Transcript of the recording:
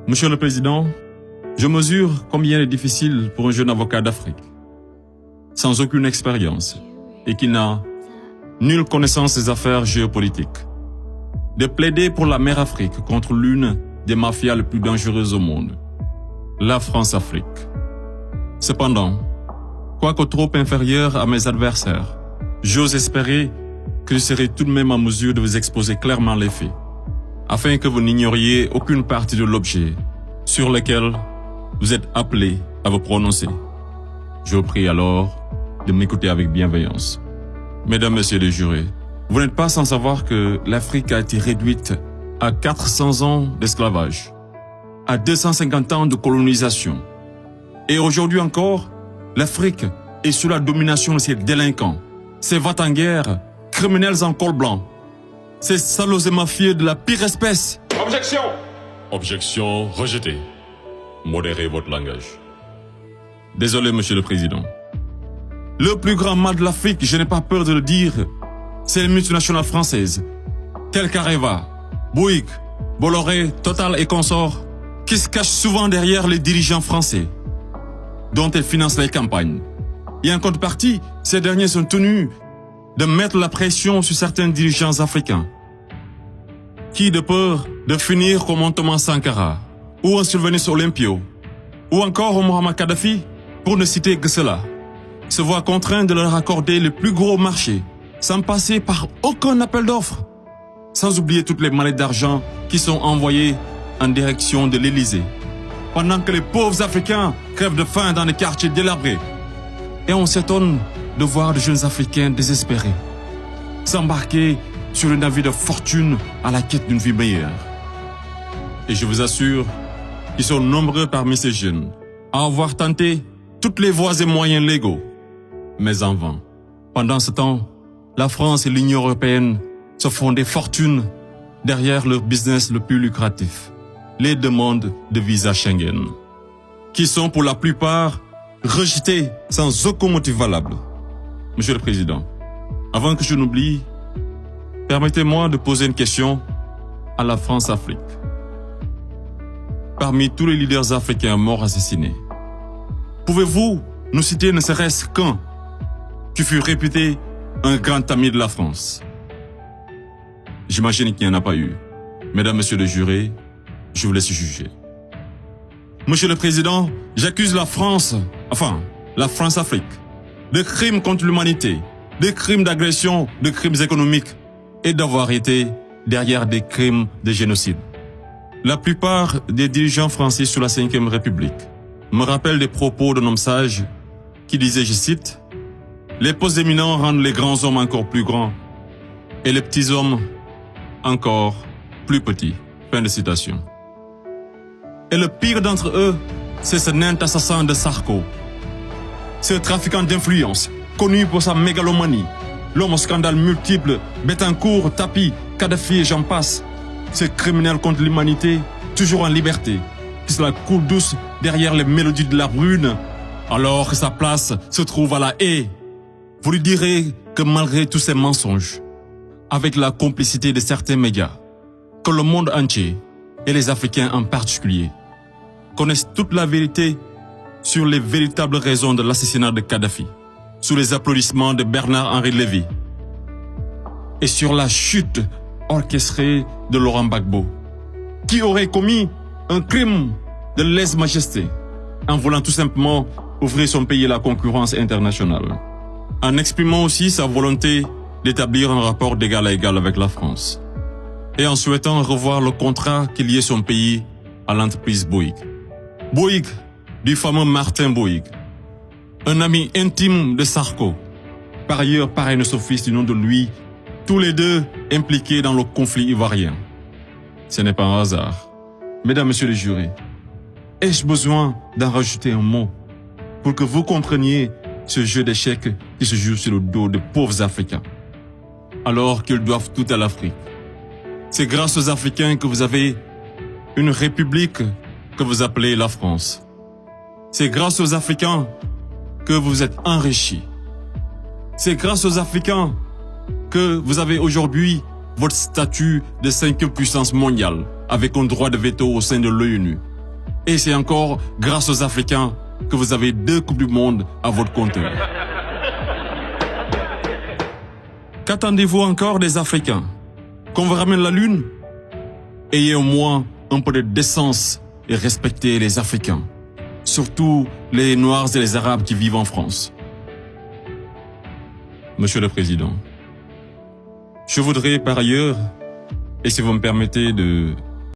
Monsieur le Président, je mesure combien il est difficile pour un jeune avocat d'Afrique, sans aucune expérience et qui n'a nulle connaissance des affaires géopolitiques, de plaider pour la mère Afrique contre l'une des mafias les plus dangereuses au monde, la France-Afrique. Cependant, quoique trop inférieur à mes adversaires, j'ose espérer que je serai tout de même en mesure de vous exposer clairement les faits, afin que vous n'ignoriez aucune partie de l'objet sur lequel vous êtes appelés à vous prononcer. Je vous prie alors de m'écouter avec bienveillance. Mesdames, Messieurs les jurés, vous n'êtes pas sans savoir que l'Afrique a été réduite à 400 ans d'esclavage, à 250 ans de colonisation. Et aujourd'hui encore, l'Afrique est sous la domination de ces délinquants, ces va-t-en-guerre, criminels en col blanc, ces salauds et mafieux de la pire espèce. Objection! Objection rejetée. Modérez votre langage. Désolé, Monsieur le Président. Le plus grand mal de l'Afrique, je n'ai pas peur de le dire, c'est les multinationales françaises, telles qu'Areva, Bouygues, Bolloré, Total et consorts, qui se cachent souvent derrière les dirigeants français, dont elles financent les campagnes. Et en contrepartie, ces derniers sont tenus de mettre la pression sur certains dirigeants africains, qui, de peur de finir comme un Thomas Sankara, ou un Sylvanus Olympio, ou encore un Muammar Kadhafi, pour ne citer que cela, se voient contraints de leur accorder le plus gros marché, sans passer par aucun appel d'offres, sans oublier toutes les mallettes d'argent qui sont envoyées en direction de l'Élysée, pendant que les pauvres Africains crèvent de faim dans les quartiers délabrés. Et on s'étonne de voir de jeunes Africains désespérés s'embarquer sur le navire de fortune à la quête d'une vie meilleure. Et je vous assure qu'ils sont nombreux parmi ces jeunes à avoir tenté toutes les voies et moyens légaux, mais en vain. Pendant ce temps, la France et l'Union européenne se font des fortunes derrière leur business le plus lucratif, les demandes de visa Schengen, qui sont pour la plupart rejetées sans aucun motif valable. Monsieur le Président, avant que je n'oublie, permettez-moi de poser une question à la France-Afrique. Parmi tous les leaders africains morts assassinés, pouvez-vous nous citer ne serait-ce qu'un qui fut réputé un grand ami de la France? J'imagine qu'il n'y en a pas eu. Mesdames, Messieurs les jurés, je vous laisse juger. Monsieur le Président, j'accuse la France, la France-Afrique, de crimes contre l'humanité, de crimes d'agression, de crimes économiques et d'avoir été derrière des crimes de génocide. La plupart des dirigeants français sous la Ve République me rappellent des propos d'un homme sage qui disait, je cite, « Les postes éminents rendent les grands hommes encore plus grands et les petits hommes encore plus petits. » Fin de citation. Et le pire d'entre eux, c'est ce nain assassin de Sarko, ce trafiquant d'influence, connu pour sa mégalomanie, l'homme aux scandales multiples, Bettencourt, Tapi, Kadhafi et j'en passe, ce criminel contre l'humanité, toujours en liberté, qui se la coule douce derrière les mélodies de la brune, alors que sa place se trouve à la haie. Vous lui direz que malgré tous ces mensonges, avec la complicité de certains médias, que le monde entier, et les Africains en particulier, connaissent toute la vérité sur les véritables raisons de l'assassinat de Kadhafi, sous les applaudissements de Bernard-Henri Lévy, et sur la chute orchestrée de Laurent Gbagbo, qui aurait commis un crime de lèse-majesté en voulant tout simplement ouvrir son pays à la concurrence internationale, en exprimant aussi sa volonté d'établir un rapport d'égal à égal avec la France, et en souhaitant revoir le contrat qui liait son pays à l'entreprise Bouygues. Bouygues, du fameux Martin Bouygues, un ami intime de Sarko, par ailleurs parrain de son fils du nom de lui, tous les deux impliqués dans le conflit ivoirien. Ce n'est pas un hasard. Mesdames, Messieurs les jurés, ai-je besoin d'en rajouter un mot pour que vous compreniez ce jeu d'échecs qui se joue sur le dos de pauvres Africains, alors qu'ils doivent tout à l'Afrique? C'est grâce aux Africains que vous avez une république que vous appelez la France. C'est grâce aux Africains que vous êtes enrichis. C'est grâce aux Africains que vous avez aujourd'hui votre statut de 5e puissance mondiale avec un droit de veto au sein de l'ONU. Et c'est encore grâce aux Africains que vous avez 2 Coupes du Monde à votre compte. Qu'attendez-vous encore des Africains? Qu'on vous ramène la Lune? Ayez au moins un peu de décence et respectez les Africains. Surtout les Noirs et les Arabes qui vivent en France. Monsieur le Président, je voudrais par ailleurs, et si vous me permettez de